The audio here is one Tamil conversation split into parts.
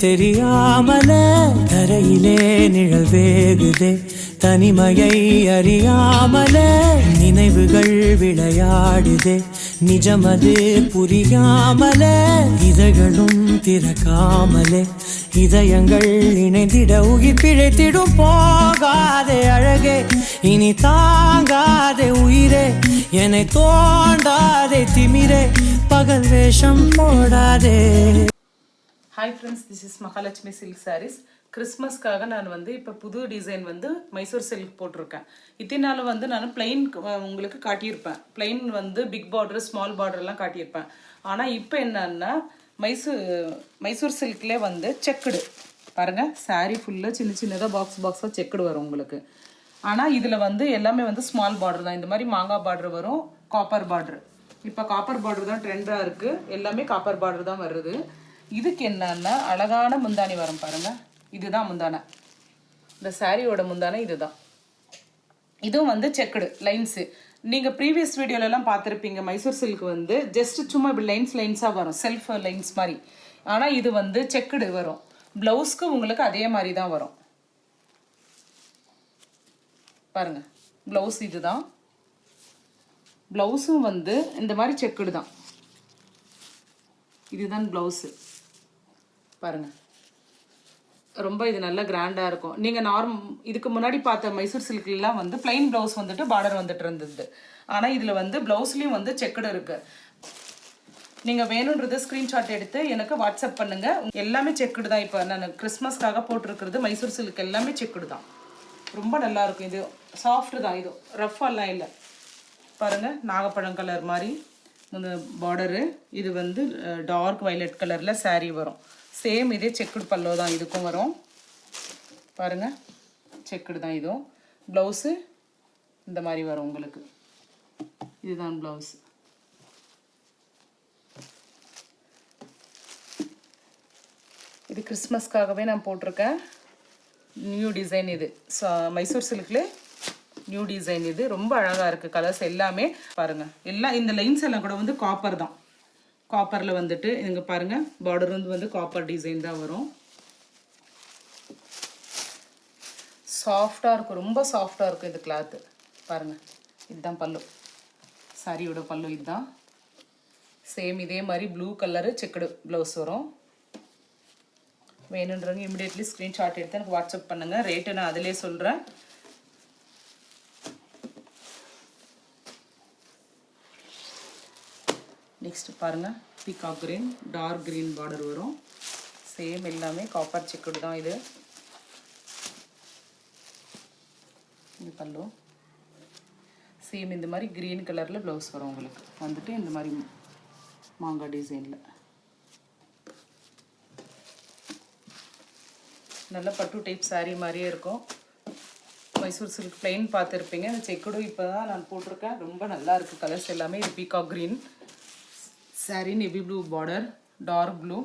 தெரியாமல தரையிலே நிழல் வேகுதே தனிமையை அறியாமல நினைவுகள் விளையாடுதே நிஜமது புரியாமல இதழ்களும் திறக்காமலே இதயங்கள் இணைந்திட உயிர் பிழைத்திடும் போகாதே அழகே இனி தாங்காதே உயிரே என்னை தோண்டாதே திமிரே பகல் வேஷம் போடாதே. Hi friends, this is Mahalakshmi silk sarees. கிறிஸ்மஸ்க்காக நான் இப்போ புது டிசைன் மைசூர் சில்க் போட்டிருக்கேன். இத்தனாலும் நான் பிளைன் உங்களுக்கு காட்டியிருப்பேன். பிளைன் பிக் பார்டர் ஸ்மால் பார்டர்லாம் காட்டியிருப்பேன். ஆனால் இப்போ என்னன்னா மைசூர் சில்க்லேயே செக்குடு பாருங்கள். சாரீ ஃபுல்லாக சின்ன சின்னதாக பாக்ஸாக செக்குடு வரும் உங்களுக்கு. ஆனால் இதில் எல்லாமே ஸ்மால் பார்டர் தான். இந்த மாதிரி மாங்காய் பார்டர் வரும், காப்பர் பார்டர். இப்போ காப்பர் பார்டர் தான் ட்ரெண்டாக இருக்குது. எல்லாமே காப்பர் பார்டர் தான் வருது. இதுக்கு என்னன்னா அழகான முந்தானி வரும் பாருங்கள். இதுதான் முந்தானை. இந்த சாரியோட முந்தானை இதுதான். இதுவும் செக்குடு லைன்ஸு. நீங்கள் ப்ரீவியஸ் வீடியோலலாம் பார்த்துருப்பீங்க. மைசூர் சில்க் ஜஸ்ட் சும்மா இப்படி லைன்ஸாக வரும், செல்ஃப் லைன்ஸ் மாதிரி. ஆனால் இது செக்குடு வரும். ப்ளவுஸ்க்கு உங்களுக்கு அதே மாதிரி தான் வரும் பாருங்கள். ப்ளவுஸ் இதுதான். ப்ளவுஸும் இந்த மாதிரி செக்குடு தான். இதுதான் ப்ளவுஸு பாருங்கள். ரொம்ப இது நல்லா கிராண்டாக இருக்கும். நீங்கள் இதுக்கு முன்னாடி பார்த்த மைசூர் சில்க்லாம் பிளைன் ப்ளவுஸ் பார்டர் இருந்தது. ஆனால் இதில் ப்ளவுஸ்லேயும் செக்குடு இருக்குது. நீங்கள் வேணுன்றதை ஸ்க்ரீன்ஷாட் எடுத்து எனக்கு வாட்ஸ்அப் பண்ணுங்கள். எல்லாமே செக்குடு தான். இப்போ நான் கிறிஸ்மஸ்க்காக போட்டிருக்கிறது மைசூர் சில்க் எல்லாமே செக்குடு தான். ரொம்ப நல்லாயிருக்கும். இது சாஃப்ட்டு தான். இது ரஃப்பாலாம் இல்லை பாருங்கள். நாகப்பழம் கலர் மாதிரி பார்டரு. இது டார்க் வயலட் கலரில் சாரீ வரும். சேம் இதே செக்குடு பல்லோ தான் இதுக்கும் வரும் பாருங்கள். செக்குடு தான் இதுவும். ப்ளவுஸு இந்த மாதிரி வரும் உங்களுக்கு. இதுதான் ப்ளவுஸ். இது கிறிஸ்மஸ்க்காகவே நான் போட்டிருக்கேன். நியூ டிசைன் இது. மைசூர் சில்கில் நியூ டிசைன் இது. ரொம்ப அழகாக இருக்குது. கலர்ஸ் எல்லாமே பாருங்கள். எல்லாம் இந்த லைன்ஸ் எல்லாம் கூட காப்பர் தான். காப்பரில் இங்கே பாருங்கள். பார்டர் காப்பர் டிசைன் தான் வரும். சாஃப்டாக இருக்கும். ரொம்ப சாஃப்டாக இருக்கும் இந்த கிளாத்து பாருங்கள். இதுதான் பல்லு. சாரியோட பல்லு இதுதான். சேம் இதே மாதிரி ப்ளூ கலரு செக்குடு ப்ளவுஸ் வரும். வேணுன்றவங்க இமிடியேட்லி ஸ்க்ரீன்ஷாட் எடுத்து எனக்கு வாட்ஸ்அப் பண்ணுங்கள். ரேட்டு நான் அதிலே சொல்கிறேன். நெக்ஸ்ட் பாருங்கள். Peacock green, dark green border வரும். சேம் எல்லாமே காப்பர் செக்குடு தான் இது. இது பல்லு. சேம் இந்த மாதிரி க்ரீன் கலரில் ப்ளவுஸ் வரும் உங்களுக்கு. இந்த மாதிரி மாங்காய் டிசைனில் நல்ல பட்டு டைப் சாரீ மாதிரியே இருக்கும். மைசூர் சில்க் பிளைன் பார்த்துருப்பீங்க. இந்த செக்குடு இப்போ தான் நான் போட்டிருக்கேன். ரொம்ப நல்லா இருக்குது. கலர்ஸ் எல்லாமே. இது peacock green sari, navy blue border, dark blue.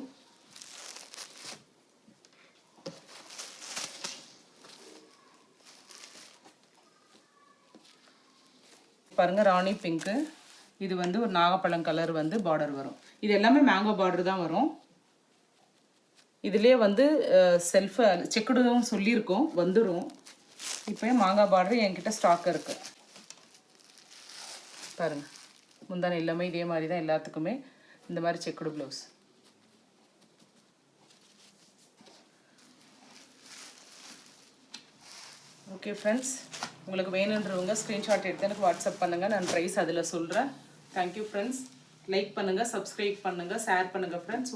பாருங்கள் ராணி பிங்க்கு. இது ஒரு நாகப்பழம் கலர் பார்டர் வரும். இது எல்லாமே மேங்கோ பார்டர் தான் வரும். இதுலேயே செல்ஃப் செக்குடும் சொல்லியிருக்கோம் வந்துடும். இப்போ மாங்காய் பார்டர் என்கிட்ட ஸ்டாக் இருக்குது பாருங்கள். முந்தானை எல்லாமே இதே மாதிரி தான் எல்லாத்துக்குமே. இந்த மாதிரி செக்குடு ப்ளவுஸ். ஓகே ஃப்ரெண்ட்ஸ், உங்களுக்கு வேணுன்றவங்க ஸ்க்ரீன்ஷாட் எடுத்து எனக்கு வாட்ஸ்அப் பண்ணுங்கள். நான் ப்ரைஸ் அதில் சொல்கிறேன். Thank you friends. லைக் பண்ணுங்கள், சப்ஸ்கிரைப் பண்ணுங்கள், ஷேர் பண்ணுங்கள் ஃப்ரெண்ட்ஸ்.